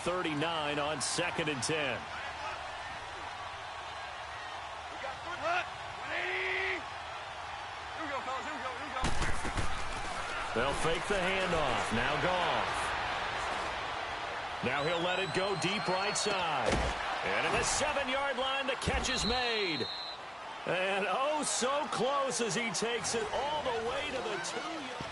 39 on 2nd and 10. They'll fake the handoff. Now Goff. Now he'll let it go deep right side. And at the 7-yard line, the catch is made. And oh, so close as he takes it all the way to the 2-yard.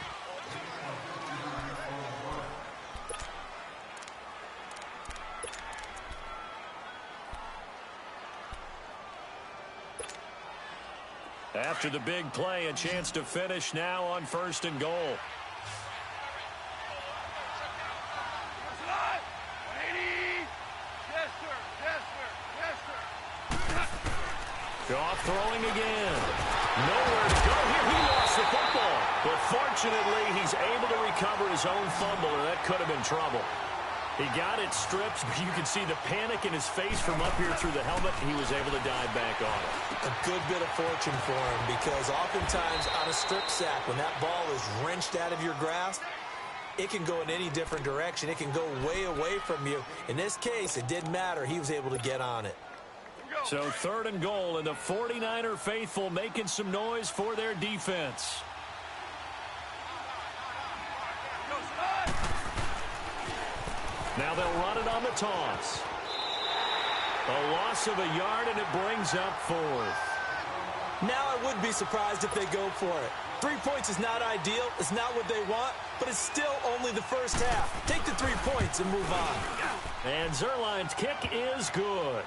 After the big play, a chance to finish now on 1st and goal. Goff throwing again. Nowhere to go here. He lost the football. But fortunately, he's able to recover his own fumble, or that could have been trouble. He got it stripped. You can see the panic in his face from up here through the helmet. He was able to dive back on it. A good bit of fortune for him, because oftentimes on a strip sack, when that ball is wrenched out of your grasp, it can go in any different direction. It can go way away from you. In this case, it didn't matter. He was able to get on it. So 3rd and goal, and the 49er faithful making some noise for their defense. Now they'll run it on the toss. A loss of a yard, and it brings up 4th. Now I would be surprised if they go for it. 3 points is not ideal. It's not what they want, but it's still only the first half. Take the 3 points and move on. And Zerline's kick is good.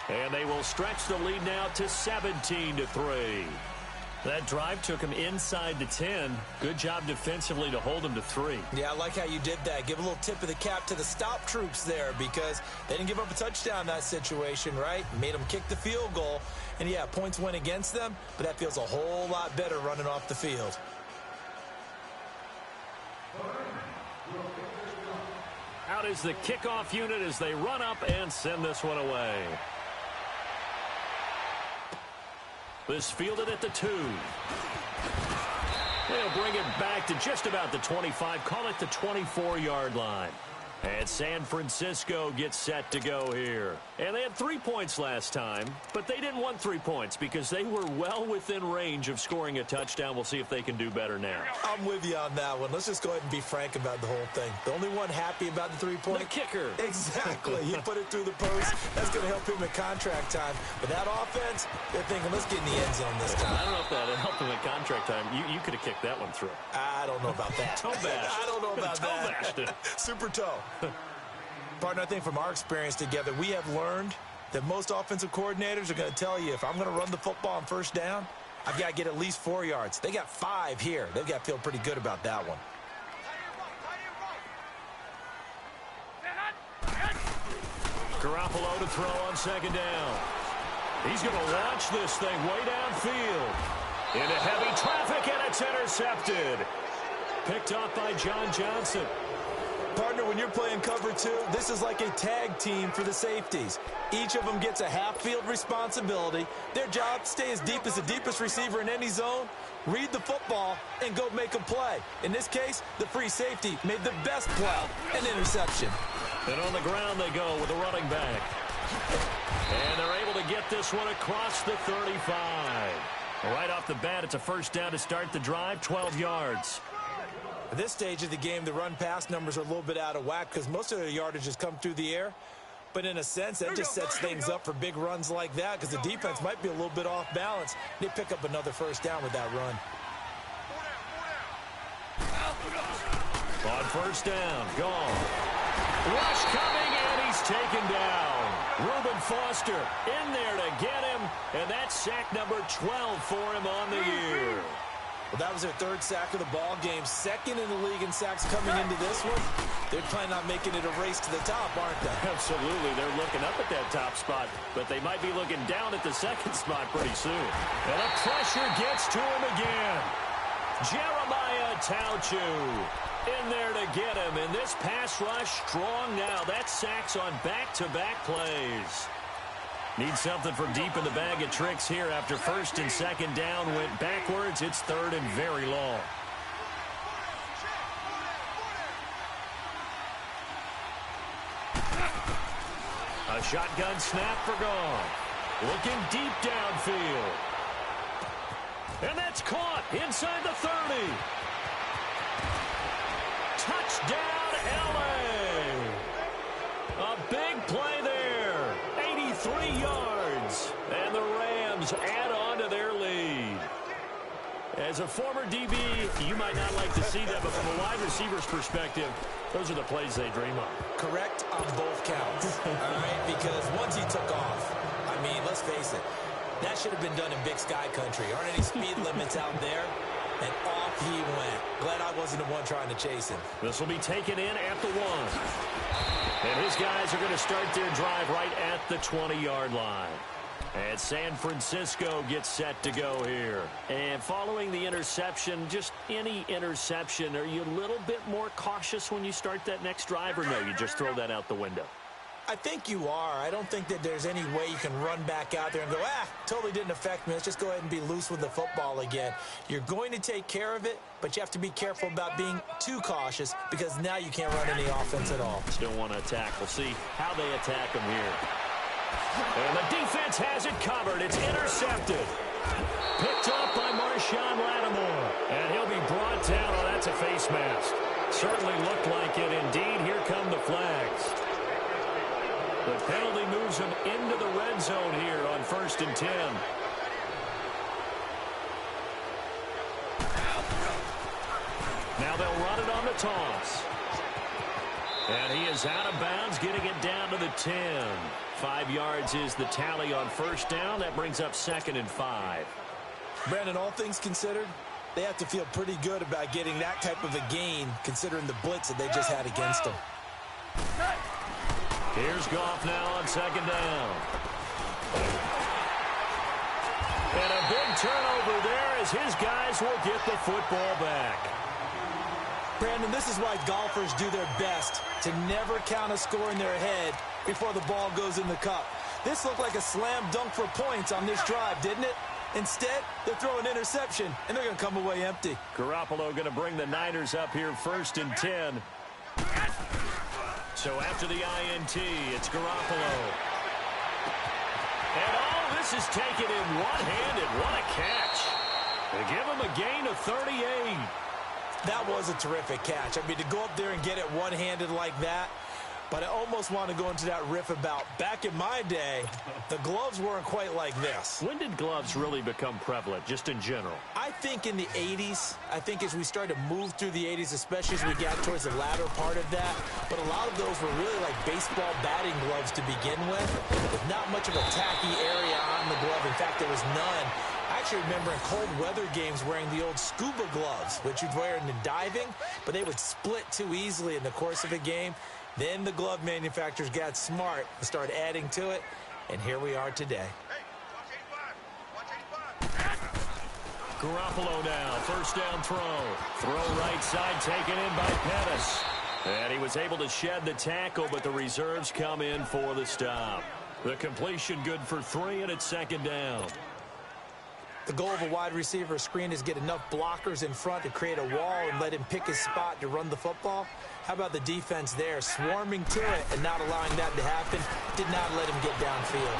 And they will stretch the lead now to 17-3. That drive took him inside the 10. Good job defensively to hold him to 3. Yeah, I like how you did that. Give a little tip of the cap to the stop troops there, because they didn't give up a touchdown in that situation, right? Made them kick the field goal. And, yeah, points went against them, but that feels a whole lot better running off the field. Out is the kickoff unit as they run up and send this one away. This fielded at the 2. They'll bring it back to just about the 25. Call it the 24-yard line. And San Francisco gets set to go here. And they had 3 points last time, but they didn't want 3 points because they were well within range of scoring a touchdown. We'll see if they can do better now. I'm with you on that one. Let's just go ahead and be frank about the whole thing. The only one happy about the 3-point? The kicker. Exactly. You put it through the post. That's going to help him at contract time. But that offense, they're thinking, let's get in the end zone this time. I don't know if that helped him at contract time. You could have kicked that one through. I don't know about that. Toe bash. I don't know about toe that. Bashed it. Super toe. Partner, I think from our experience together, we have learned that most offensive coordinators are going to tell you, if I'm going to run the football on 1st down, I've got to get at least 4 yards. They got 5 here. They've got to feel pretty good about that one. Garoppolo to throw on 2nd down. He's going to launch this thing way downfield. Into heavy traffic, and it's intercepted. Picked off by John Johnson. Partner, when you're playing cover 2, this is like a tag team for the safeties. Each of them gets a half-field responsibility. Their job, stay as deep as the deepest receiver in any zone, read the football, and go make a play. In this case, the free safety made the best play, an interception. And on the ground they go with a running back. And they're able to get this one across the 35. Right off the bat, it's a 1st down to start the drive, 12 yards. At this stage of the game, the run-pass numbers are a little bit out of whack because most of their yardage has come through the air. But in a sense, that just sets things up for big runs like that because the defense might be a little bit off balance. They pick up another 1st down with that run. On 1st down, gone. Rush coming, and he's taken down. Reuben Foster in there to get him, and that's sack number 12 for him on the year. Well, that was their 3rd sack of the ball game. 2nd in the league in sacks coming into this one. They're planning on making it a race to the top, aren't they? Absolutely. They're looking up at that top spot, but they might be looking down at the 2nd spot pretty soon. And the pressure gets to him again. Jeremiah Tauchu in there to get him. And this pass rush strong now. That's sacks on back-to-back plays. Need something from deep in the bag of tricks here after 1st and 2nd down went backwards. It's 3rd and very long. A shotgun snap for gone. Looking deep downfield. And that's caught inside the 30. Touchdown, L.A. A big play there. 83 yards. And the Rams add on to their lead. As a former DB, you might not like to see that, but from a wide receiver's perspective, those are the plays they dream of. Correct on both counts, all right? Because once he took off, I mean, let's face it, that should have been done in Big Sky Country. Aren't any speed limits out there? And off he went. Glad I wasn't the one trying to chase him. This will be taken in at the 1. And his guys are going to start their drive right at the 20-yard line. And San Francisco gets set to go here. And following the interception, just any interception, are you a little bit more cautious when you start that next drive, or no, you just throw that out the window? I think you are. I don't think that there's any way you can run back out there and go, totally didn't affect me. Let's just go ahead and be loose with the football again. You're going to take care of it, but you have to be careful about being too cautious because now you can't run any offense at all. Still want to attack. We'll see how they attack them here. And the defense has it covered. It's intercepted. Picked up by Marshawn Lattimore. And he'll be brought down. Oh, that's a face mask. Certainly looked like it. Indeed, here come the flags. The penalty moves him into the red zone here on 1st and 10. Now they'll run it on the toss. And he is out of bounds, getting it down to the 10. 5 yards is the tally on 1st down. That brings up 2nd and 5. Brandon, all things considered, they have to feel pretty good about getting that type of a gain considering the blitz that they just had against them. Here's Goff now on 2nd down. And a big turnover there as his guys will get the football back. Brandon, this is why golfers do their best to never count a score in their head before the ball goes in the cup. This looked like a slam dunk for points on this drive, didn't it? Instead, they're throwing an interception, and they're going to come away empty. Garoppolo going to bring the Niners up here 1st and 10. So after the INT, it's Garoppolo. And this is taken in one-handed. What a catch. They give him a gain of 38. That was a terrific catch. I mean, to go up there and get it one-handed like that, but I almost want to go into that riff about back in my day, the gloves weren't quite like this. When did gloves really become prevalent, just in general? I think in the 80s. I think as we started to move through the 80s, especially as we got towards the latter part of that. But a lot of those were really like baseball batting gloves to begin with not much of a tacky area on the glove. In fact, there was none. I actually remember in cold weather games wearing the old scuba gloves, which you'd wear in the diving, but they would split too easily in the course of a game. Then the glove manufacturers got smart and started adding to it, and here we are today. Garoppolo now, 1st down throw. Throw right side taken in by Pettis. And he was able to shed the tackle, but the reserves come in for the stop. The completion good for 3, and it's 2nd down. The goal of a wide receiver screen is get enough blockers in front to create a wall and let him pick his spot to run the football. How about the defense there, swarming to it and not allowing that to happen? Did not let him get downfield.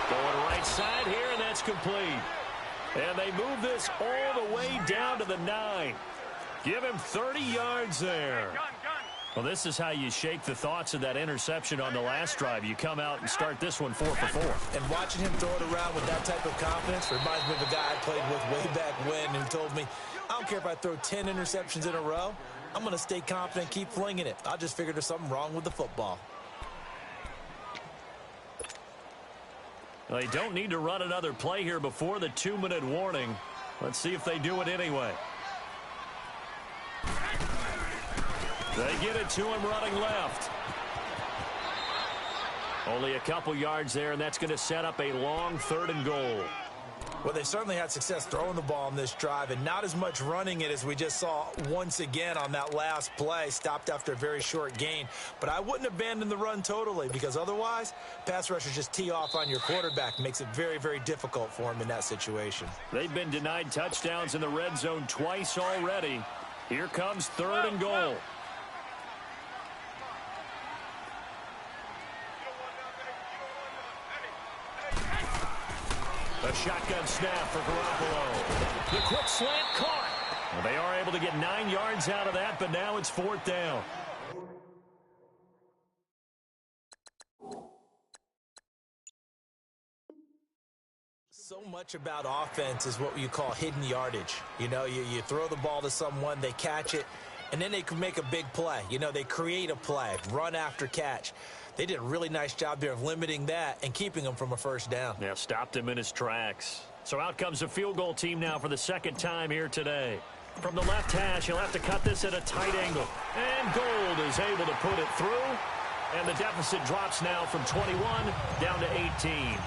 Going right side here, and that's complete. And they move this all the way down to the 9. Give him 30 yards there. Well, this is how you shake the thoughts of that interception on the last drive. You come out and start this one 4 for 4. And watching him throw it around with that type of confidence reminds me of a guy I played with way back when who told me, I don't care if I throw 10 interceptions in a row. I'm going to stay confident, keep flinging it. I just figured there's something wrong with the football. They don't need to run another play here before the 2-minute warning. Let's see if they do it anyway. They get it to him running left. Only a couple yards there, and that's going to set up a long 3rd and goal. Well, they certainly had success throwing the ball on this drive, and not as much running it as we just saw once again on that last play, stopped after a very short gain. But I wouldn't abandon the run totally, because otherwise, pass rushers just tee off on your quarterback. Makes it very, very difficult for him in that situation. They've been denied touchdowns in the red zone twice already. Here comes 3rd and goal. A shotgun snap for Garoppolo. The quick slant caught. Well, they are able to get 9 yards out of that, but now it's 4th down. So much about offense is what you call hidden yardage. You know, you throw the ball to someone, they catch it, and then they can make a big play. You know, they create a play, run after catch. They did a really nice job there of limiting that and keeping him from a first down. Yeah, stopped him in his tracks. So out comes the field goal team now for the 2nd time here today. From the left hash, he'll have to cut this at a tight angle. And Gold is able to put it through. And the deficit drops now from 21 down to 18.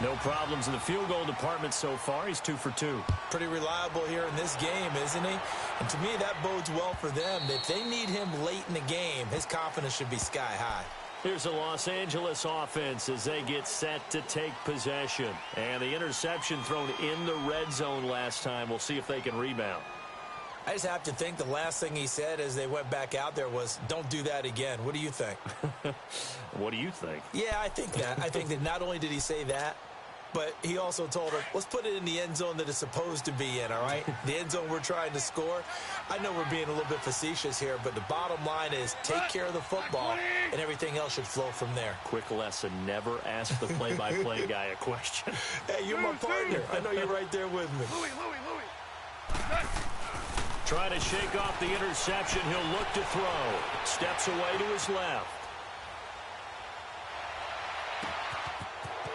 No problems in the field goal department so far. He's 2 for 2. Pretty reliable here in this game, isn't he? And to me, that bodes well for them. If they need him late in the game, his confidence should be sky high. Here's the Los Angeles offense as they get set to take possession. And the interception thrown in the red zone last time. We'll see if they can rebound. I just have to think the last thing he said as they went back out there was, don't do that again. What do you think? What do you think? Yeah, I think that. I think that not only did he say that, but he also told him, let's put it in the end zone that it's supposed to be in, all right? The end zone we're trying to score. I know we're being a little bit facetious here, but the bottom line is take care of the football, and everything else should flow from there. Quick lesson, never ask the play-by-play guy a question. Hey, you're my partner. I know you're right there with me. Trying to shake off the interception. He'll look to throw. Steps away to his left.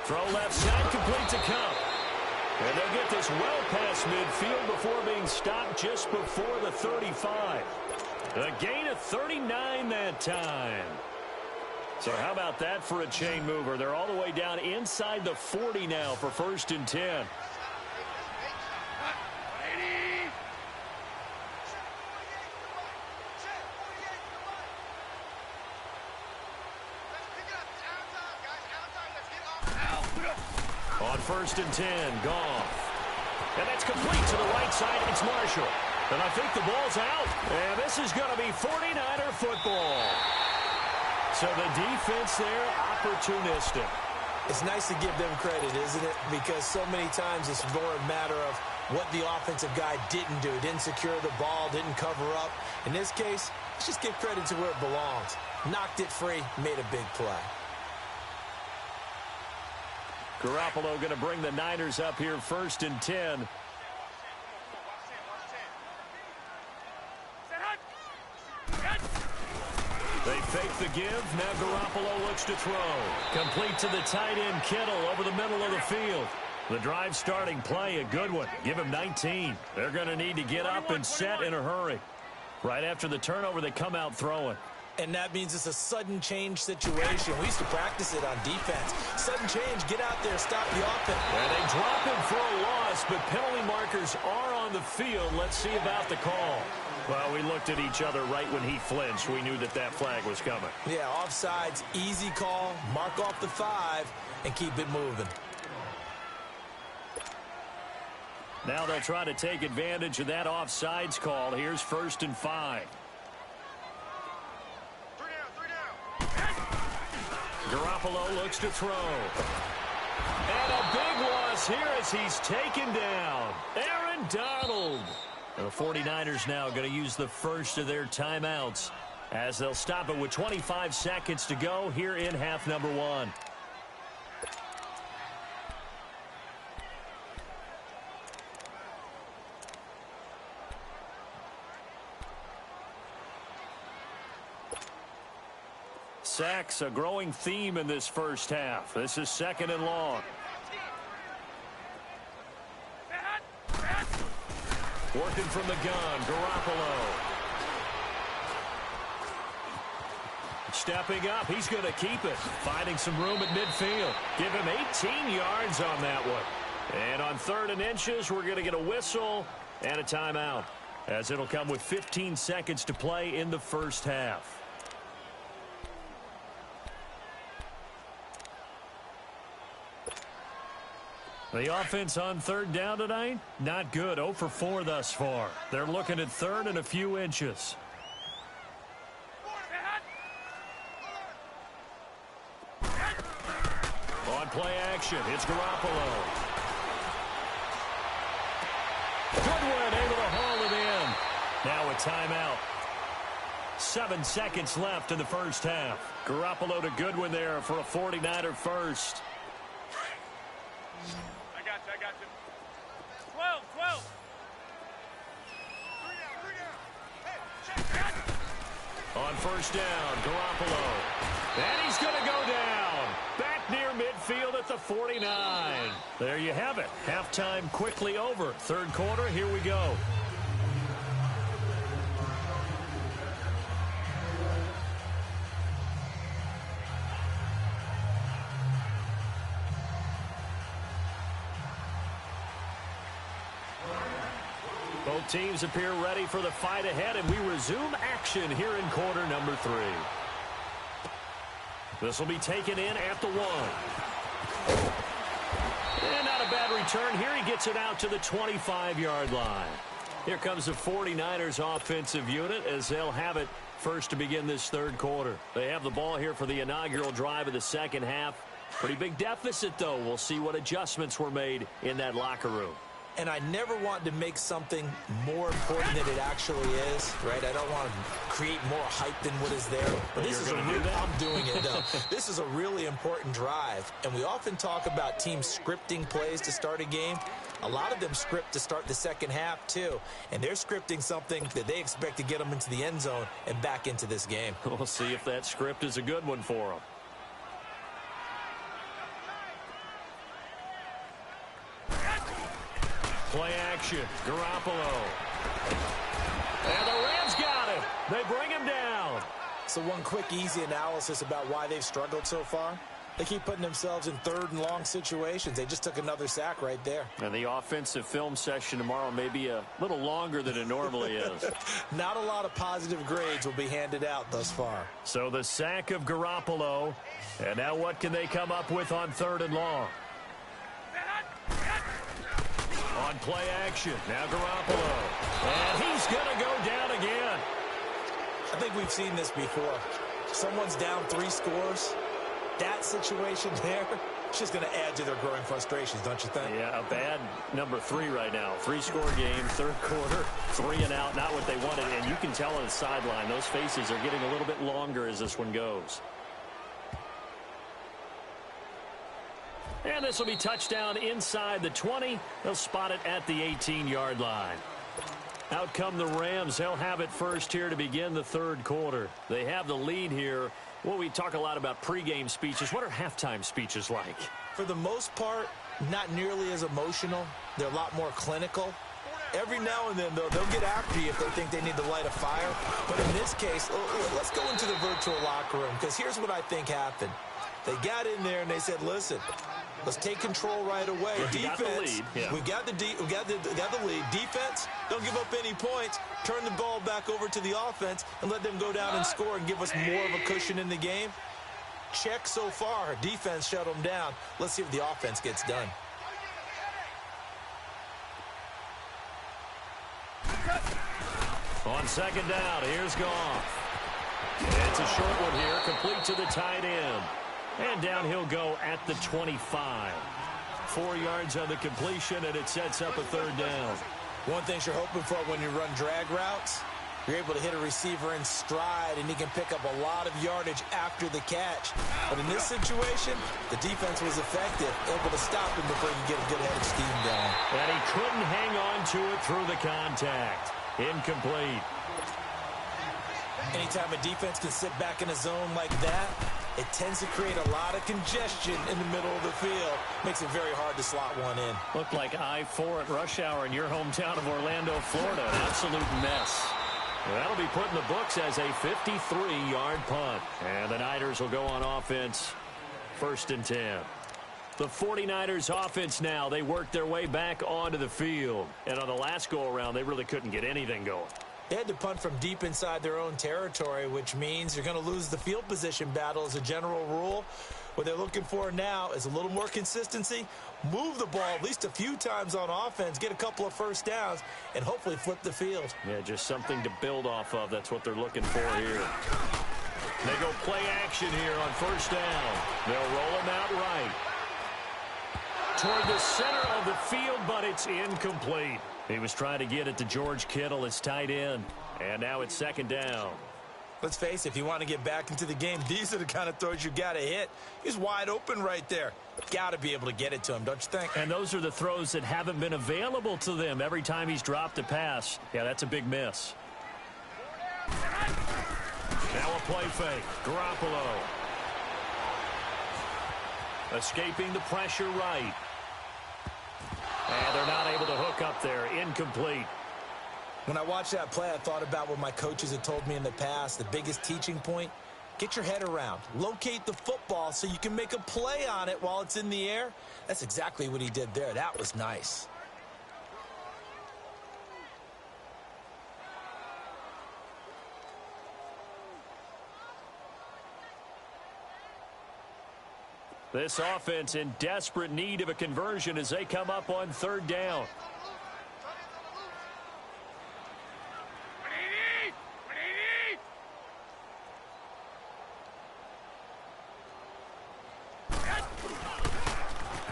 Throw left side, complete to Cup. And they'll get this well past midfield before being stopped just before the 35. A gain of 39 that time. So how about that for a chain mover? They're all the way down inside the 40 now for 1st and 10. On 1st and 10, Goff. And that's complete to the right side. It's Marshall. And I think the ball's out. And this is going to be 49er football. So the defense there, opportunistic. It's nice to give them credit, isn't it? Because so many times it's more a matter of what the offensive guy didn't do. Didn't secure the ball, didn't cover up. In this case, let's just give credit to where it belongs. Knocked it free, made a big play. Garoppolo going to bring the Niners up here 1st and 10. They fake the give. Now Garoppolo looks to throw. Complete to the tight end, Kittle, over the middle of the field. The drive starting play, a good one. Give him 19. They're going to need to get up and set in a hurry. Right after the turnover, they come out throwing. And that means it's a sudden change situation. We used to practice it on defense. Sudden change, get out there, stop the offense. And they drop him for a loss, but penalty markers are on the field. Let's see about the call. Well, we looked at each other right when he flinched. We knew that that flag was coming. Yeah, offsides, easy call, mark off the 5, and keep it moving. Now they'll try to take advantage of that offsides call. Here's 1st and 5. Garoppolo looks to throw. And a big loss here as he's taken down. Aaron Donald. And the 49ers now going to use the first of their timeouts as they'll stop it with 25 seconds to go here in half number 1. Sacks, a growing theme in this first half. This is 2nd and long. Working from the gun, Garoppolo. Stepping up, he's going to keep it. Finding some room at midfield. Give him 18 yards on that one. And on 3rd and inches, we're going to get a whistle and a timeout, as it'll come with 15 seconds to play in the first half. The offense on 3rd down tonight, not good. 0 for 4 thus far. They're looking at 3rd and a few inches. On play action, it's Garoppolo. Goodwin able to haul it in. Now a timeout. 7 seconds left in the first half. Garoppolo to Goodwin there for a 49er first. I got you. 12. On first down, Garoppolo. And he's going to go down. Back near midfield at the 49. There you have it. Halftime quickly over. Third quarter, here we go. Both teams appear ready for the fight ahead, and we resume action here in quarter number 3. This will be taken in at the 1. And not a bad return here. He gets it out to the 25-yard line. Here comes the 49ers offensive unit as they'll have it first to begin this third quarter. They have the ball here for the inaugural drive of the second half. Pretty big deficit, though. We'll see what adjustments were made in that locker room. And I never want to make something more important than it actually is, right? I don't want to create more hype than what is there. But this is I'm doing it, though. This is a really important drive. And we often talk about teams scripting plays to start a game. A lot of them script to start the second half, too. And they're scripting something that they expect to get them into the end zone and back into this game. We'll see if that script is a good one for them. Play action, Garoppolo. And the Rams got him. They bring him down. So one quick, easy analysis about why they've struggled so far. They keep putting themselves in third and long situations. They just took another sack right there. And the offensive film session tomorrow may be a little longer than it normally is. Not a lot of positive grades will be handed out thus far. So the sack of Garoppolo. And now what can they come up with on third and long? On play action, now Garoppolo. And he's going to go down again. I think we've seen this before. Someone's down 3 scores. That situation there, it's just going to add to their growing frustrations, don't you think? Yeah, a bad number 3 right now. 3-score game, third quarter, 3 and out, not what they wanted. And you can tell on the sideline, those faces are getting a little bit longer as this one goes. And this will be touchdown inside the 20. They'll spot it at the 18-yard line. Out come the Rams. They'll have it first here to begin the third quarter. They have the lead here. Well, we talk a lot about pregame speeches. What are halftime speeches like? For the most part, not nearly as emotional. They're a lot more clinical. Every now and then, though, they'll get after you if they think they need to light a fire. But in this case, let's go into the virtual locker room, because here's what I think happened. They got in there and they said, listen, let's take control right away. Defense, we've got the lead. Defense, don't give up any points. Turn the ball back over to the offense and let them go down and score and give us more of a cushion in the game. Check so far. Defense shut them down. Let's see if the offense gets done. On second down, here's Goff. It's a short one here, complete to the tight end. And down he'll go at the 25. 4 yards on the completion, and it sets up a third down. One thing you're hoping for when you run drag routes, you're able to hit a receiver in stride, and he can pick up a lot of yardage after the catch. But in this situation, the defense was effective, able to stop him before he can get a good head of steam going. And he couldn't hang on to it through the contact. Incomplete. Anytime a defense can sit back in a zone like that, it tends to create a lot of congestion in the middle of the field. Makes it very hard to slot one in. Looked like I-4 at rush hour in your hometown of Orlando, Florida. An absolute mess. That'll be put in the books as a 53-yard punt. And the Niners will go on offense. 1st and 10. The 49ers offense now, they work their way back onto the field. And on the last go-around, they really couldn't get anything going. They had to punt from deep inside their own territory, which means you're going to lose the field position battle as a general rule. What they're looking for now is a little more consistency, move the ball at least a few times on offense, get a couple of first downs, and hopefully flip the field. Yeah, just something to build off of. That's what they're looking for here. They go play action here on first down. They'll roll him out right. Toward the center of the field, but it's incomplete. He was trying to get it to George Kittle, his tight end. And now it's second down. Let's face it, if you want to get back into the game, these are the kind of throws you got to hit. He's wide open right there. Got to be able to get it to him, don't you think? And those are the throws that haven't been available to them every time he's dropped a pass. Yeah, that's a big miss. Now a play fake. Garoppolo. Escaping the pressure right. And they're not able to hook up there. Incomplete. When I watched that play, I thought about what my coaches had told me in the past. The biggest teaching point, get your head around. Locate the football so you can make a play on it while it's in the air. That's exactly what he did there. That was nice. This offense in desperate need of a conversion as they come up on third down.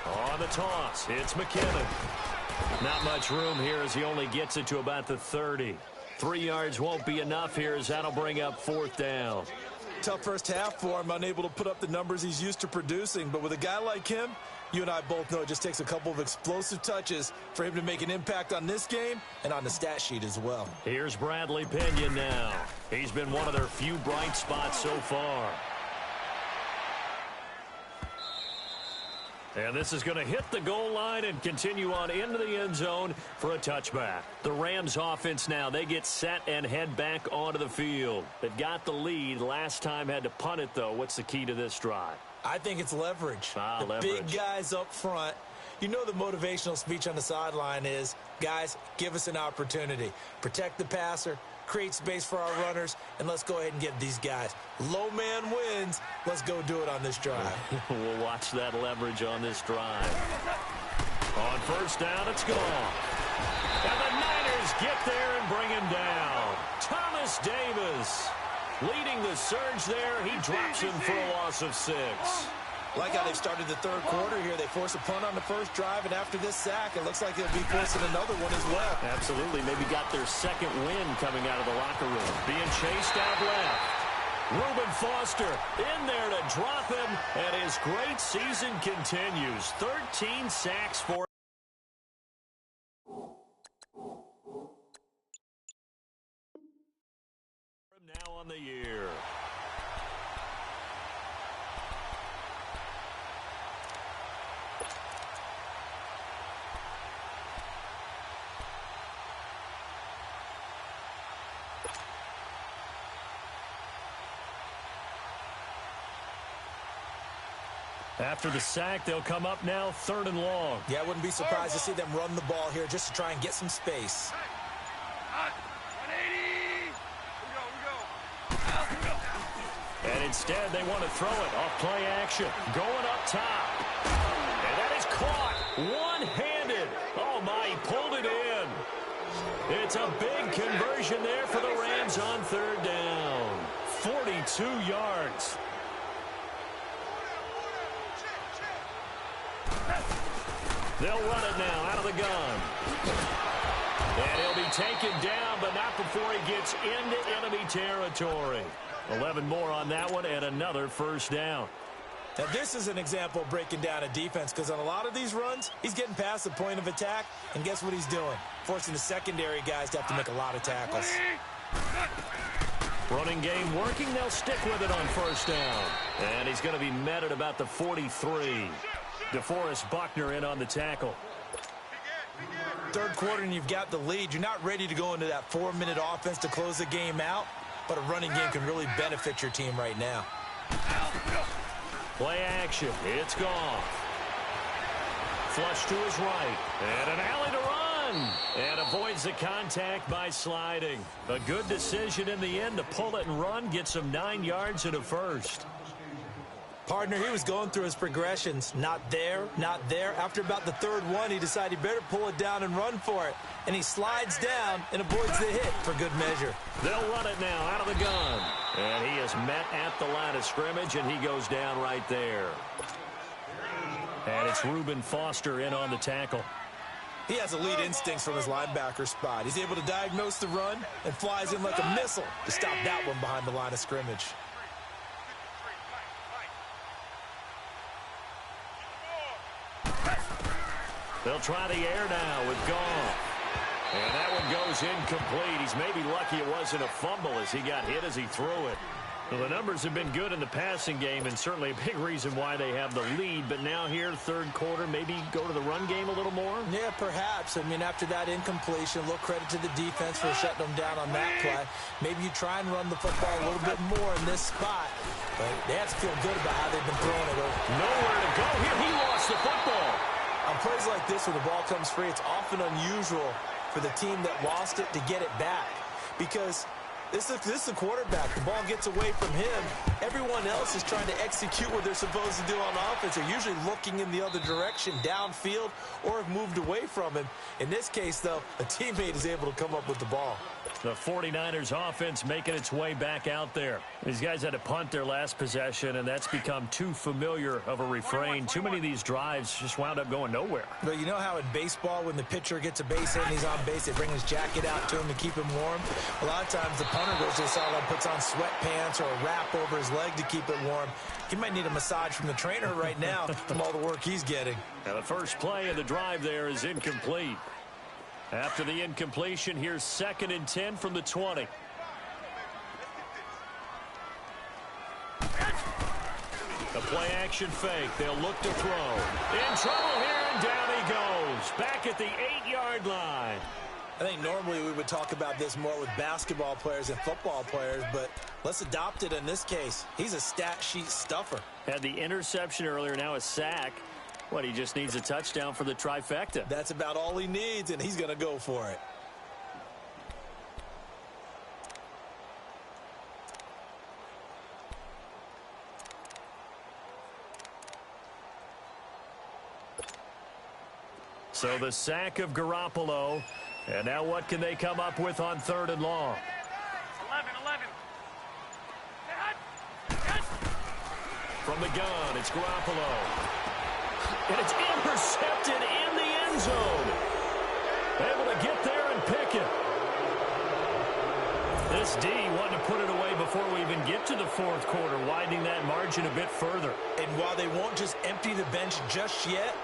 On the toss, it's McKinnon. Not much room here as he only gets it to about the 30. 3 yards won't be enough here as that'll bring up fourth down. Tough first half for him, unable to put up the numbers he's used to producing. But with a guy like him, you and I both know it just takes a couple of explosive touches for him to make an impact on this game and on the stat sheet as well. Here's Bradley Pinion now. He's been one of their few bright spots so far. And this is going to hit the goal line and continue on into the end zone for a touchback. The Rams offense now, they get set and head back onto the field. They've got the lead. Last time had to punt it, though. What's the key to this drive? I think it's leverage. Leverage. Big guys up front. You know the motivational speech on the sideline is, guys, give us an opportunity. Protect the passer, create space for our runners, and let's go ahead and get these guys. Low man wins. Let's go do it on this drive. We'll watch that leverage on this drive. On first down, it's gone. And the Niners get there and bring him down. Thomas Davis leading the surge there. He drops him for a loss of 6. Like how they've started the third quarter here. They force a punt on the first drive, and after this sack, it looks like they'll be forcing another one as well. Absolutely. Maybe got their second win coming out of the locker room. Being chased out left. Reuben Foster in there to drop him, and his great season continues. 13 sacks for him now on the year. After the sack, they'll come up now 3rd and long. Yeah, I wouldn't be surprised to see them run the ball here just to try and get some space. 180. We go. And instead, they want to throw it off play action. Going up top. And that is caught one-handed. Oh, my, he pulled it in. It's a big conversion there for the Rams on 3rd down. 42 yards. They'll run it now out of the gun. And he'll be taken down, but not before he gets into enemy territory. 11 more on that one and another first down. Now, this is an example of breaking down a defense because on a lot of these runs, he's getting past the point of attack, and guess what he's doing? Forcing the secondary guys to have to make a lot of tackles. Running game working. They'll stick with it on first down. And he's going to be met at about the 43. DeForest Buckner in on the tackle. Third quarter and you've got the lead. You're not ready to go into that 4-minute offense to close the game out, but a running game can really benefit your team right now. Play action. It's gone. Flush to his right. And an alley to run. And avoids the contact by sliding. A good decision in the end to pull it and run. Get some 9 yards and a first. Partner, he was going through his progressions. Not there, not there. After about the third one, he decided he better pull it down and run for it. And he slides down and avoids the hit for good measure. They'll run it now out of the gun. And he is met at the line of scrimmage, and he goes down right there. And it's Reuben Foster in on the tackle. He has elite instincts from his linebacker spot. He's able to diagnose the run and flies in like a missile to stop that one behind the line of scrimmage. They'll try the air now with Goff. And that one goes incomplete. He's maybe lucky it wasn't a fumble as he got hit as he threw it. Well, the numbers have been good in the passing game, and certainly a big reason why they have the lead. But now here, third quarter, maybe go to the run game a little more? Yeah, perhaps. I mean, after that incompletion, a little credit to the defense for shutting them down on that play. Maybe you try and run the football a little bit more in this spot. But they have to feel good about how they've been throwing it. Nowhere to go here. He lost the football. On plays like this, when the ball comes free, it's often unusual for the team that lost it to get it back. Because this is a quarterback. The ball gets away from him. Everyone else is trying to execute what they're supposed to do on offense. They're usually looking in the other direction, downfield, or have moved away from him. In this case, though, a teammate is able to come up with the ball. The 49ers offense making its way back out there. These guys had to punt their last possession, and that's become too familiar of a refrain. Too many of these drives just wound up going nowhere. But you know how in baseball, when the pitcher gets a base hit and he's on base, they bring his jacket out to him to keep him warm? A lot of times the punter goes to the sideline, puts on sweatpants or a wrap over his leg to keep it warm. He might need a massage from the trainer right now from all the work he's getting. Now the first play of the drive there is incomplete. After the incompletion, here's 2nd and 10 from the 20. A play-action fake. They'll look to throw. In trouble here, and down he goes. Back at the 8-yard line. I think normally we would talk about this more with basketball players and football players, but let's adopt it in this case. He's a stat sheet stuffer. Had the interception earlier, now a sack. What, he just needs a touchdown for the trifecta. That's about all he needs, and he's going to go for it. So the sack of Garoppolo. And now what can they come up with on 3rd and long? 11. From the gun, it's Garoppolo. And it's intercepted in the end zone. Able to get there and pick it. This D wanted to put it away before we even get to the 4th quarter, widening that margin a bit further. And while they won't just empty the bench just yet,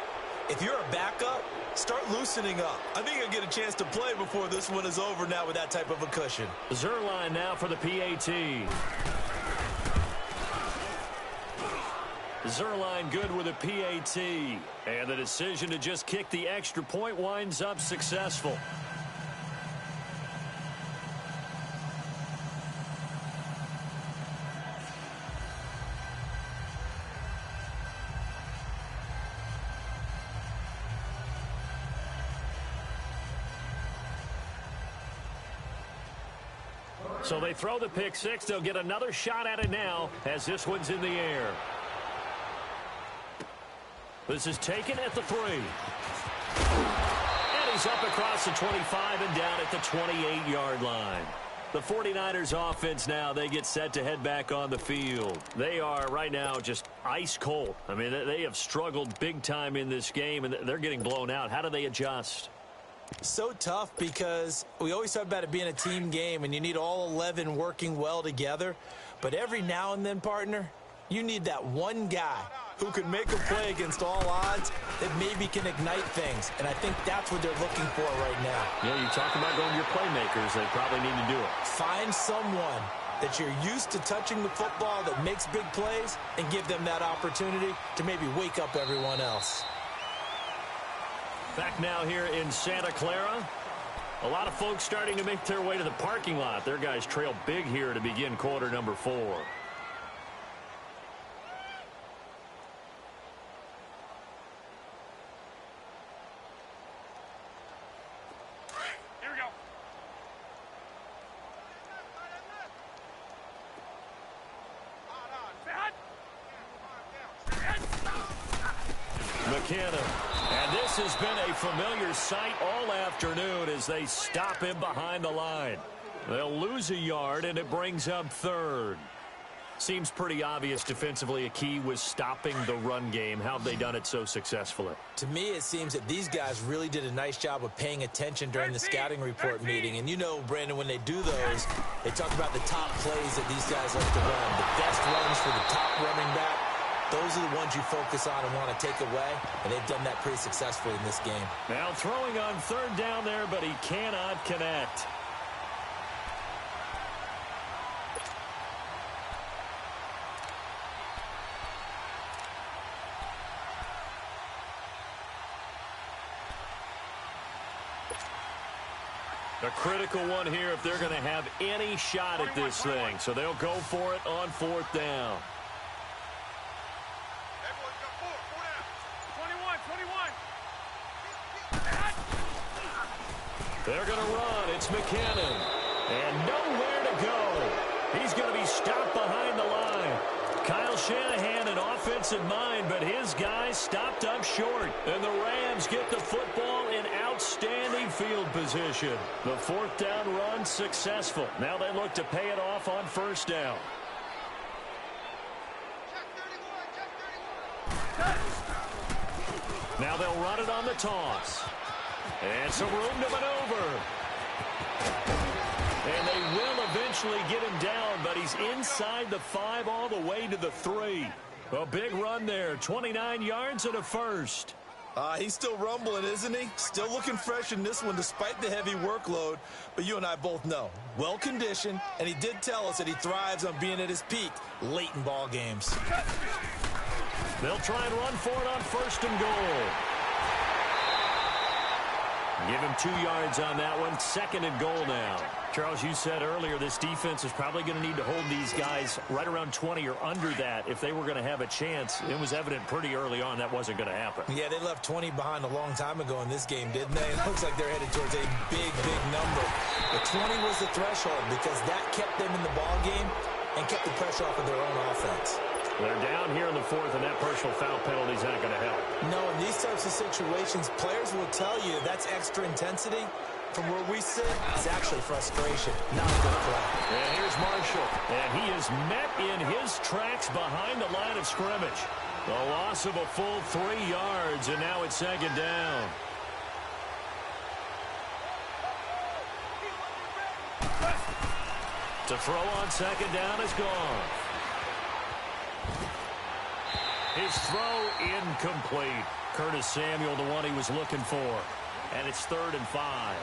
if you're a backup, start loosening up. I think you'll get a chance to play before this one is over now with that type of a cushion. Zerline now for the PAT. Zerline good with a PAT. And the decision to just kick the extra point winds up successful. So they throw the pick six. They'll get another shot at it now as this one's in the air. This is taken at the 3. And he's up across the 25 and down at the 28-yard line. The 49ers offense now, they get set to head back on the field. They are right now just ice cold. I mean, they have struggled big time in this game, and they're getting blown out. How do they adjust? So tough because we always talk about it being a team game, and you need all 11 working well together. But every now and then, partner, you need that one guy who can make a play against all odds that maybe can ignite things. And I think that's what they're looking for right now. Yeah, you talk about going to your playmakers. They probably need to do it. Find someone that you're used to touching the football that makes big plays and give them that opportunity to maybe wake up everyone else. Back now here in Santa Clara. A lot of folks starting to make their way to the parking lot. Their guys trail big here to begin quarter number 4. Here we go. McKenna. And this has been a familiar sight all afternoon as they stop him behind the line. They'll lose a yard, and it brings up 3rd. Seems pretty obvious defensively a key was stopping the run game. How have they done it so successfully? To me, it seems that these guys really did a nice job of paying attention during the scouting report meeting. And you know, Brandon, when they do those, they talk about the top plays that these guys like to run. The best runs for the top running back. Those are the ones you focus on and want to take away, and they've done that pretty successfully in this game. Now throwing on third down there, but he cannot connect. A critical one here if they're going to have any shot at this thing. So they'll go for it on fourth down. 21. They're going to run. It's McKinnon. And nowhere to go. He's going to be stopped behind the line. Kyle Shanahan, an offensive mind, but his guys stopped up short. And the Rams get the football in outstanding field position. The fourth down run successful. Now they look to pay it off on first down. Now they'll run it on the toss. And some room to maneuver. And they will eventually get him down, but he's inside the 5 all the way to the 3. A big run there, 29 yards and a first. He's still rumbling, isn't he? Still looking fresh in this one despite the heavy workload. But you and I both know, well-conditioned, and he did tell us that he thrives on being at his peak late in ball games. They'll try and run for it on first and goal. Give him 2 yards on that one. Second and goal now. Charles, you said earlier this defense is probably going to need to hold these guys right around 20 or under that if they were going to have a chance. It was evident pretty early on that wasn't going to happen. Yeah, they left 20 behind a long time ago in this game, didn't they? It looks like they're headed towards a big, big number. But 20 was the threshold because that kept them in the ball game and kept the pressure off of their own offense. They're down here in the fourth, and that personal foul penalty is not going to help. No, in these types of situations, players will tell you that's extra intensity. From where we sit, it's actually frustration, not a good play. And here's Marshall, and he is met in his tracks behind the line of scrimmage. The loss of a full 3 yards, and now it's second down. To throw on second down is gone. His throw incomplete. Curtis Samuel, the one he was looking for. And it's 3rd and 5.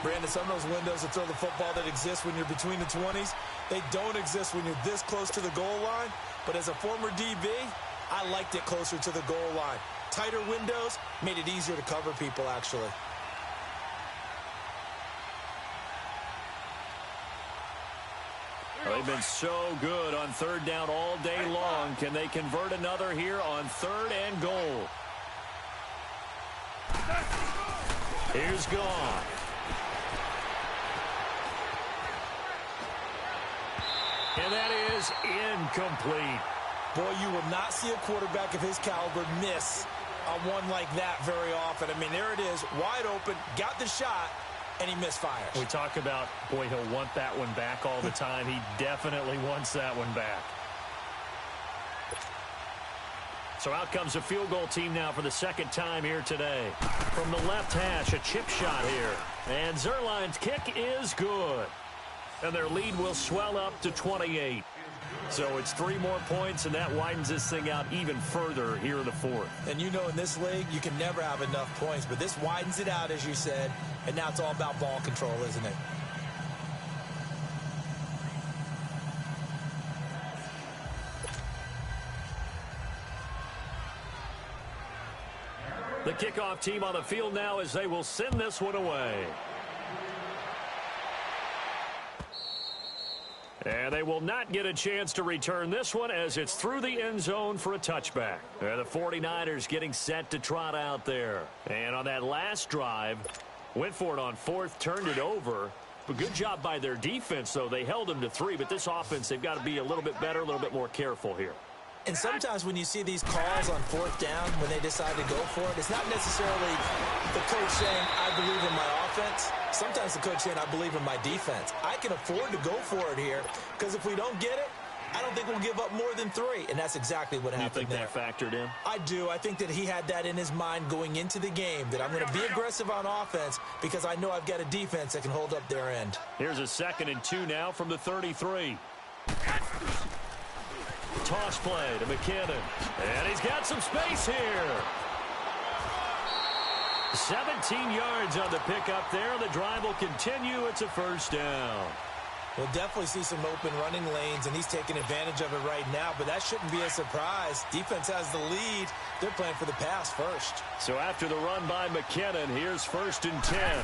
Brandon, some of those windows to throw the football that exist when you're between the 20s, they don't exist when you're this close to the goal line. But as a former DB, I liked it closer to the goal line. Tighter windows made it easier to cover people, actually. They've been so good on third down all day long. Can they convert another here on 3rd and goal? Here's gone. And that is incomplete. Boy, you will not see a quarterback of his caliber miss on one like that very often. I mean, there it is, wide open, got the shot, and he misfires. We talk about, boy, he'll want that one back all the time. He definitely wants that one back. So out comes a field goal team now for the second time here today. From the left hash, a chip shot here. And Zerline's kick is good. And their lead will swell up to 28. So it's 3 more points, and that widens this thing out even further here in the 4th. And you know in this league, you can never have enough points, but this widens it out, as you said, and now it's all about ball control, isn't it? The kickoff team on the field now as they will send this one away. And they will not get a chance to return this one as it's through the end zone for a touchback. And the 49ers getting set to trot out there. And on that last drive, went for it on 4th, turned it over. But good job by their defense, though. They held them to 3, but this offense, they've got to be a little bit better, a little bit more careful here. And sometimes when you see these calls on 4th down, when they decide to go for it, it's not necessarily the coach saying, I believe in my offense. Sometimes the coach saying, I believe in my defense. I can afford to go for it here because if we don't get it, I don't think we'll give up more than 3, and that's exactly what happened there. You think that factored in? I do. I think that he had that in his mind going into the game, that I'm going to be aggressive on offense because I know I've got a defense that can hold up their end. Here's a 2nd and 2 now from the 33. Toss play to McKinnon. And he's got some space here. 17 yards on the pickup there. The drive will continue. It's a 1st down. We'll definitely see some open running lanes, and he's taking advantage of it right now, but that shouldn't be a surprise. Defense has the lead. They're playing for the pass first. So after the run by McKinnon, here's 1st and 10.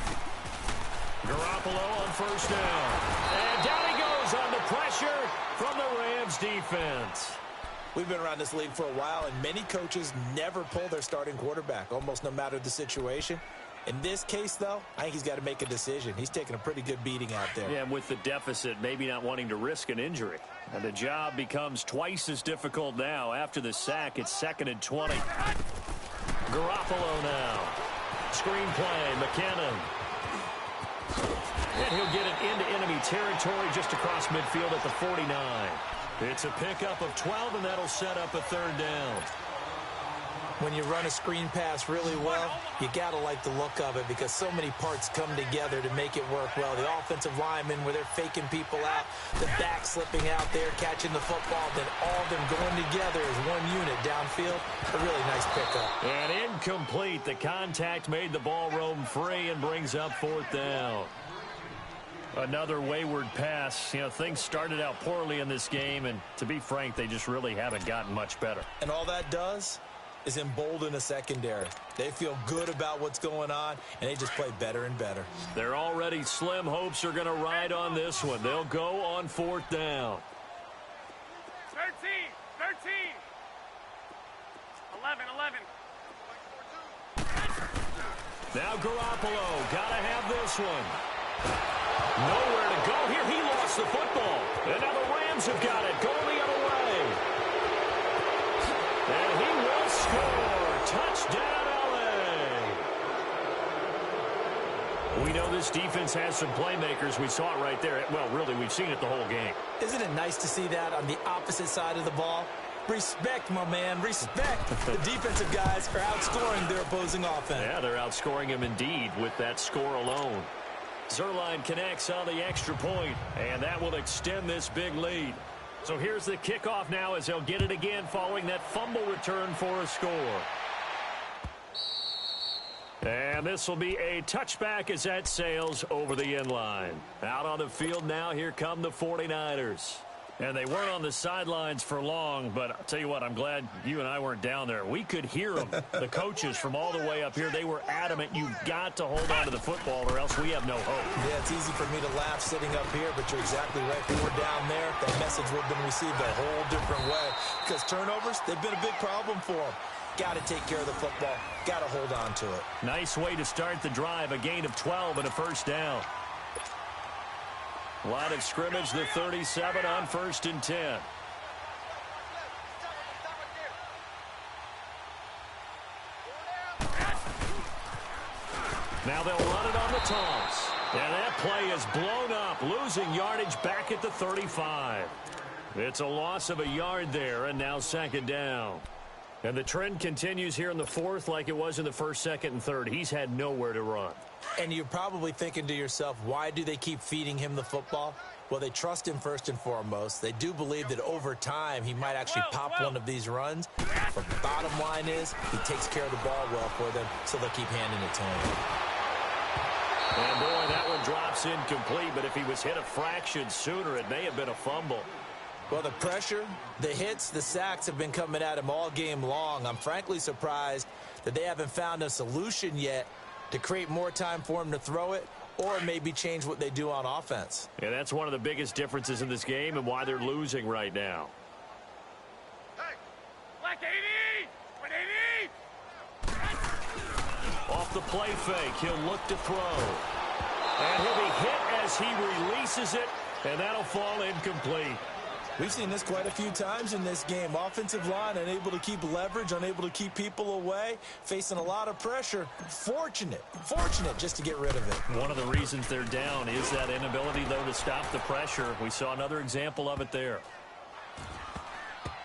Garoppolo on 1st down. And down he goes on the pressure from the Rams defense. We've been around this league for a while, and many coaches never pull their starting quarterback, almost no matter the situation. In this case, though, I think he's got to make a decision. He's taking a pretty good beating out there. Yeah, and with the deficit, maybe not wanting to risk an injury. And the job becomes twice as difficult now. After the sack, it's 2nd and 20. Garoppolo now. Screen play, McKinnon. And he'll get it into enemy territory just across midfield at the 49. It's a pickup of 12, and that'll set up a 3rd down. When you run a screen pass really well, you got to like the look of it because so many parts come together to make it work well. The offensive linemen, where they're faking people out, the back slipping out there, catching the football, then all of them going together as one unit downfield. A really nice pickup. And incomplete. The contact made the ball roam free and brings up 4th down. Another wayward pass. You know, things started out poorly in this game, and to be frank, they just really haven't gotten much better. And all that does is embolden a secondary. They feel good about what's going on, and they just play better and better. Their already slim hopes are going to ride on this one. They'll go on 4th down. 13, 11. Now Garoppolo, got to have this one. Nowhere to go here. He lost the football. And now the Rams have got it. Going the other way. And he will score. Touchdown, L.A. We know this defense has some playmakers. We saw it right there. Well, really, we've seen it the whole game. Isn't it nice to see that on the opposite side of the ball? Respect, my man, respect. The defensive guys are outscoring their opposing offense. Yeah, they're outscoring him indeed with that score alone. Zerline connects on the extra point, and that will extend this big lead. So here's the kickoff now as they'll get it again following that fumble return for a score. And this will be a touchback as that sails over the end line. Out on the field now, here come the 49ers. And they weren't on the sidelines for long, but I'll tell you what, I'm glad you and I weren't down there. We could hear them. The coaches from all the way up here, they were adamant, you've got to hold on to the football or else we have no hope. Yeah, it's easy for me to laugh sitting up here, but you're exactly right. If we were down there, that message would have been received a whole different way. Because turnovers, they've been a big problem for them. Got to take care of the football. Got to hold on to it. Nice way to start the drive, a gain of 12 and a 1st down. Line of scrimmage, the 37 on 1st and 10. Now they'll run it on the toss. And that play is blown up, losing yardage back at the 35. It's a loss of a yard there, and now 2nd down. And the trend continues here in the 4th like it was in the 1st, 2nd, and 3rd. He's had nowhere to run. And you're probably thinking to yourself, why do they keep feeding him the football? Well, they trust him first and foremost. They do believe that over time he might actually pop one of these runs. But the bottom line is he takes care of the ball well for them, so they'll keep handing it to him. And boy, that one drops incomplete, but if he was hit a fraction sooner, it may have been a fumble. Well, the pressure, the hits, the sacks have been coming at him all game long. I'm frankly surprised that they haven't found a solution yet to create more time for him to throw it or maybe change what they do on offense. Yeah, that's one of the biggest differences in this game and why they're losing right now. Hey, black 80! 180! Off the play fake, he'll look to throw. And he'll be hit as he releases it, and that'll fall incomplete. We've seen this quite a few times in this game. Offensive line unable to keep leverage, unable to keep people away, facing a lot of pressure. Fortunate just to get rid of it. One of the reasons they're down is that inability, though, to stop the pressure. We saw another example of it there.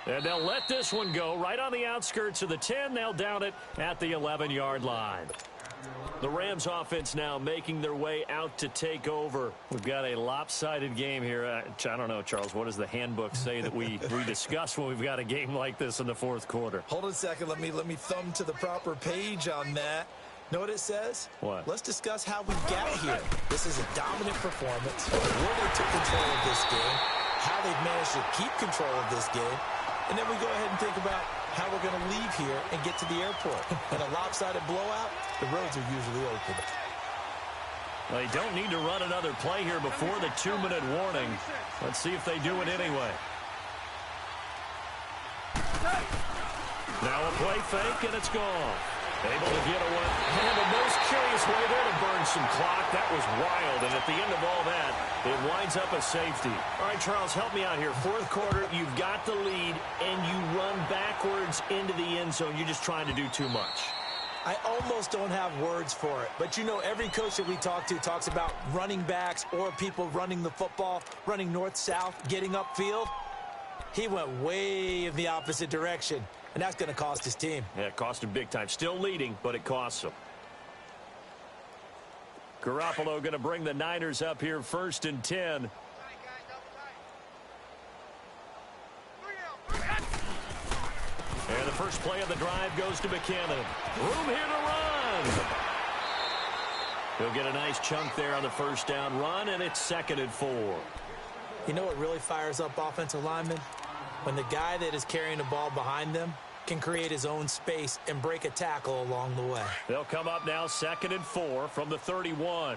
And they'll let this one go right on the outskirts of the 10. They'll down it at the 11-yard line. The Rams offense now making their way out to take over. We've got a lopsided game here. I don't know, Charles, what does the handbook say that we discuss when we've got a game like this in the fourth quarter? Hold on a second. Let me thumb to the proper page on that. Know what it says? What? Let's discuss how we got here. This is a dominant performance. Where they took control of this game, how they've managed to keep control of this game, and then we go ahead and think about how we're going to leave here and get to the airport. In a lopsided blowout, the roads are usually open. They don't need to run another play here before the 2-minute warning. Let's see if they do it anyway. Now a play fake, and it's gone. Able to get away. And the most curious way there to burn some clock. That was wild. And at the end of all that, it winds up a safety. All right, Charles, help me out here. Fourth quarter, you've got the lead, and you run backwards into the end zone. You're just trying to do too much. I almost don't have words for it. But, you know, every coach that we talk to talks about running backs or people running the football, running north-south, getting upfield. He went way in the opposite direction. And that's going to cost his team. Yeah, it cost him big time. Still leading, but it costs him. Garoppolo going to bring the Niners up here 1st and 10. And the first play of the drive goes to McKinnon. Room here to run. He'll get a nice chunk there on the first down run, and it's 2nd and 4. You know what really fires up offensive linemen? When the guy that is carrying the ball behind them can create his own space and break a tackle along the way. They'll come up now 2nd and 4 from the 31.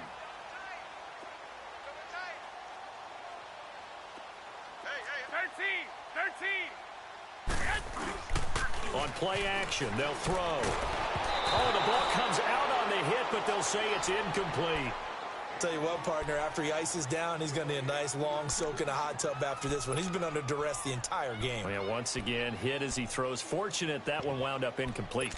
On play action, they'll throw. Oh, the ball comes out on the hit, but they'll say it's incomplete. Tell you what, partner, after he ices down, he's going to need a nice long soak in a hot tub after this one. He's been under duress the entire game. Oh, yeah, once again, hit as he throws. Fortunate that one wound up incomplete.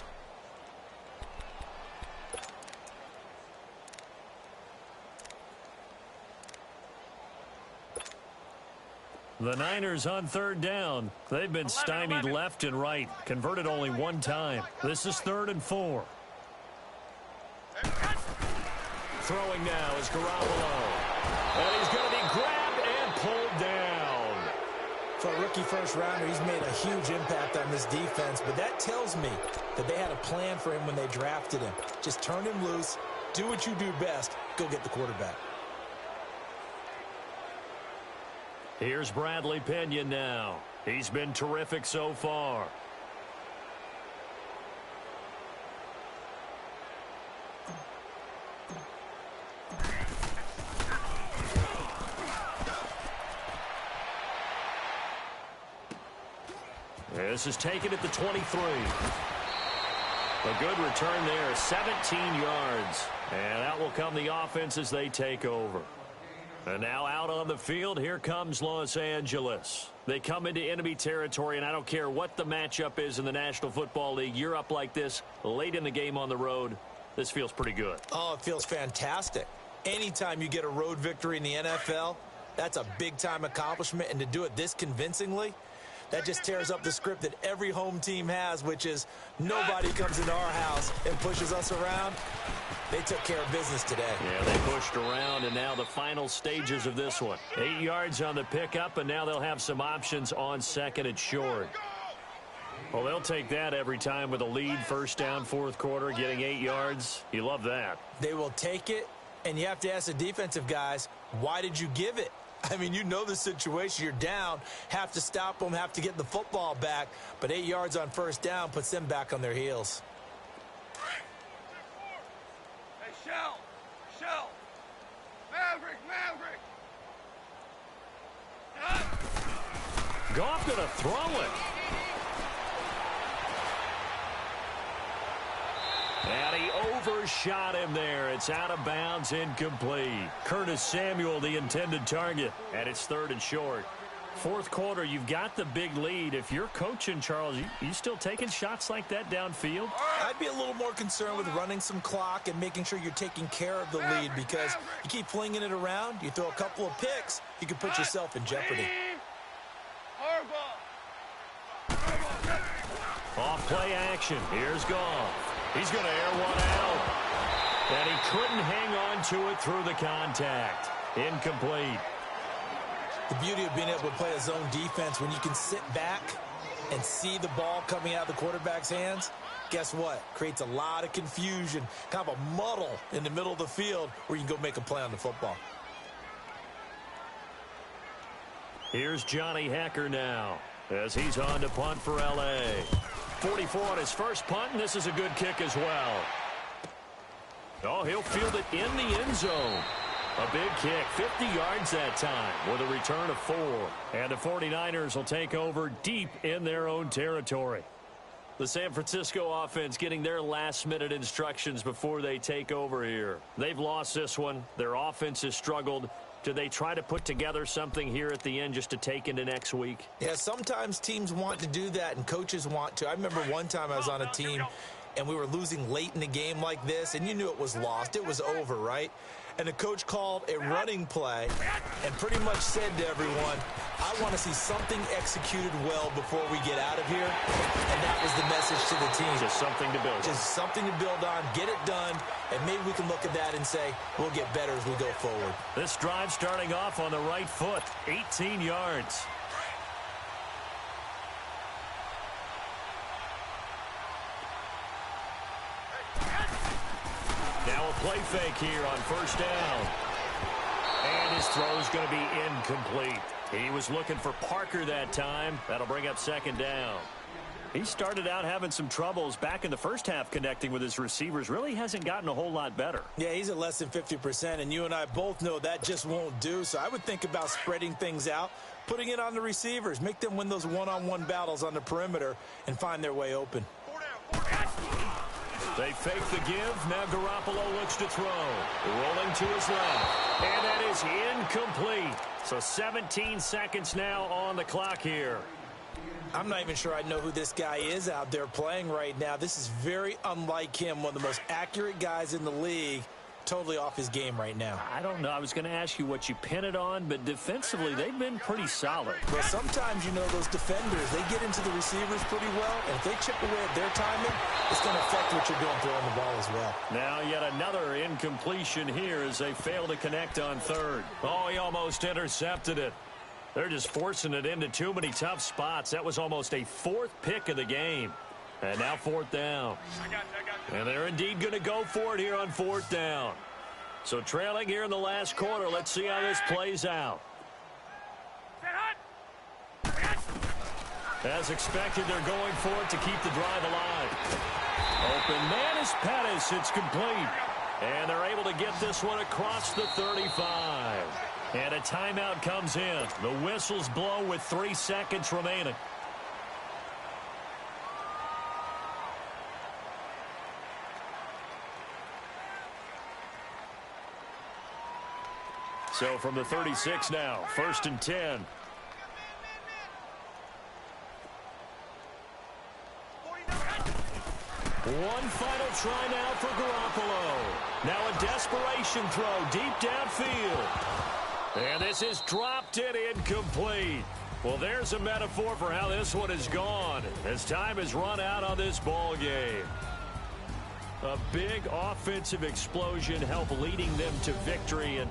The Niners on 3rd down. They've been stymied left and right. Converted only one time. This is 3rd and 4. Throwing now is Garoppolo. And he's going to be grabbed and pulled down. For a rookie first-rounder, he's made a huge impact on this defense, but that tells me that they had a plan for him when they drafted him. Just turn him loose, do what you do best, go get the quarterback. Here's Bradley Pinion now. He's been terrific so far. This is taken at the 23. A good return there, 17 yards. And out will come the offense as they take over. And now out on the field, here comes Los Angeles. They come into enemy territory, and I don't care what the matchup is in the National Football League. You're up like this late in the game on the road. This feels pretty good. Oh, it feels fantastic. Anytime you get a road victory in the NFL, that's a big-time accomplishment. And to do it this convincingly, that just tears up the script that every home team has, which is nobody comes into our house and pushes us around. They took care of business today. Yeah, they pushed around, and now the final stages of this one. 8 yards on the pickup, and now they'll have some options on 2nd and short. Well, they'll take that every time with a lead, 1st down, 4th quarter, getting 8 yards. You love that. They will take it, and you have to ask the defensive guys, why did you give it? I mean, you know the situation. You're down, have to stop them, have to get the football back, but 8 yards on 1st down puts them back on their heels. Shell! Maverick! Goff gonna throw it. And he overshot him there. It's out of bounds, incomplete. Curtis Samuel, the intended target. And it's 3rd and short. 4th quarter, you've got the big lead. If you're coaching, Charles, you still taking shots like that downfield? I'd be a little more concerned with running some clock and making sure you're taking care of the lead, because you keep flinging it around, you throw a couple of picks, you can put yourself in jeopardy. Off play action. Here's Goff. He's going to air one out. And he couldn't hang on to it through the contact. Incomplete. The beauty of being able to play a zone defense, when you can sit back and see the ball coming out of the quarterback's hands, guess what? Creates a lot of confusion, kind of a muddle in the middle of the field where you can go make a play on the football. Here's Johnny Hacker now as he's on to punt for L.A. 44 on his first punt, and this is a good kick as well. Oh, he'll field it in the end zone. A big kick, 50 yards that time with a return of 4. And the 49ers will take over deep in their own territory. The San Francisco offense getting their last-minute instructions before they take over here. They've lost this one. Their offense has struggled. Do they try to put together something here at the end just to take into next week? Yeah, sometimes teams want to do that and coaches want to. I remember one time I was on a team and we were losing late in the game like this, and you knew it was lost. It was over, right? And the coach called a running play and pretty much said to everyone, I want to see something executed well before we get out of here. And that was the message to the team. Just something to build on. Just something to build on, get it done, and maybe we can look at that and say, we'll get better as we go forward. This drive starting off on the right foot, 18 yards. Now a play fake here on first down. And his throw is going to be incomplete. He was looking for Parker that time. That'll bring up second down. He started out having some troubles back in the first half connecting with his receivers. Really hasn't gotten a whole lot better. Yeah, he's at less than 50%, and you and I both know that just won't do. So I would think about spreading things out, putting it on the receivers, make them win those one-on-one battles on the perimeter and find their way open. They fake the give. Now Garoppolo looks to throw. Rolling to his left. And that is incomplete. So 17 seconds now on the clock here. I'm not even sure I know who this guy is out there playing right now. This is very unlike him, one of the most accurate guys in the league. Totally off his game right now. I don't know. I was going to ask you what you pin it on, but defensively, they've been pretty solid. Well, sometimes, you know, those defenders, they get into the receivers pretty well, and if they chip away at their timing, it's going to affect what you're doing throwing the ball as well. Now yet another incompletion here as they fail to connect on third. Oh, he almost intercepted it. They're just forcing it into too many tough spots. That was almost a fourth pick of the game. And now fourth down. And they're indeed going to go for it here on fourth down. So trailing here in the last quarter. Let's see how this plays out. As expected, they're going for it to keep the drive alive. Open man is Pettis. It's complete. And they're able to get this one across the 35. And a timeout comes in. The whistles blow with 3 seconds remaining. So from the 36 now, 1st and 10. One final try now for Garoppolo. Now a desperation throw deep downfield. And this is dropped it incomplete. Well, there's a metaphor for how this one has gone as time has run out on this ball game. A big offensive explosion helped leading them to victory. And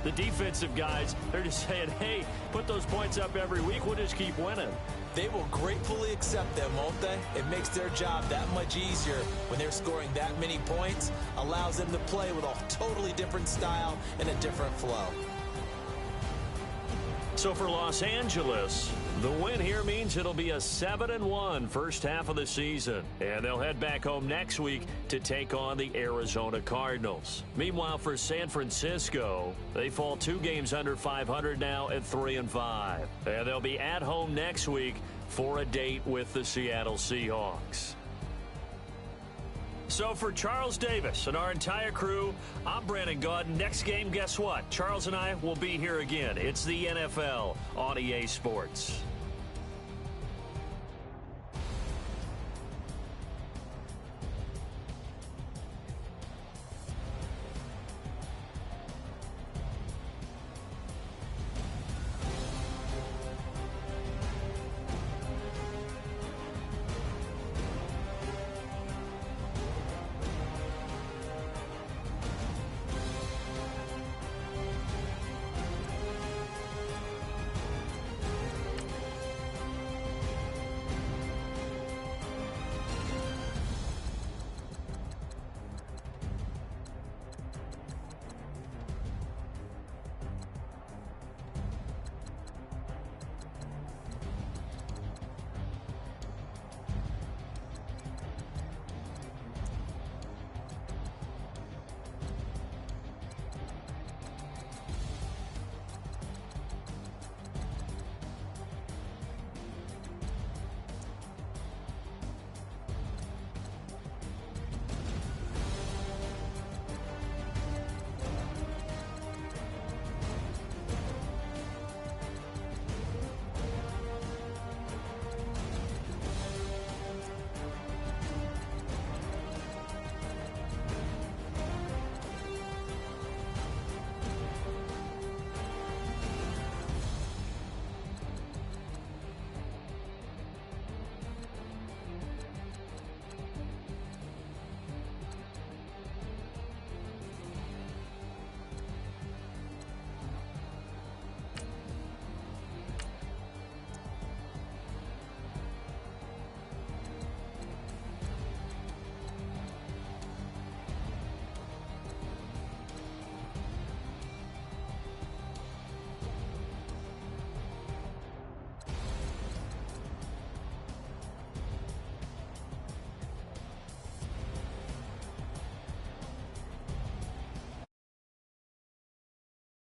the defensive guys, they're just saying, hey, put those points up every week. We'll just keep winning. They will gratefully accept them, won't they? It makes their job that much easier when they're scoring that many points. Allows them to play with a totally different style and a different flow. So for Los Angeles, the win here means it'll be a 7-1 first half of the season. And they'll head back home next week to take on the Arizona Cardinals. Meanwhile, for San Francisco, they fall 2 games under 500 now at 3-5. And they'll be at home next week for a date with the Seattle Seahawks. So for Charles Davis and our entire crew, I'm Brandon Gaudin. Next game, guess what? Charles and I will be here again. It's the NFL on EA Sports.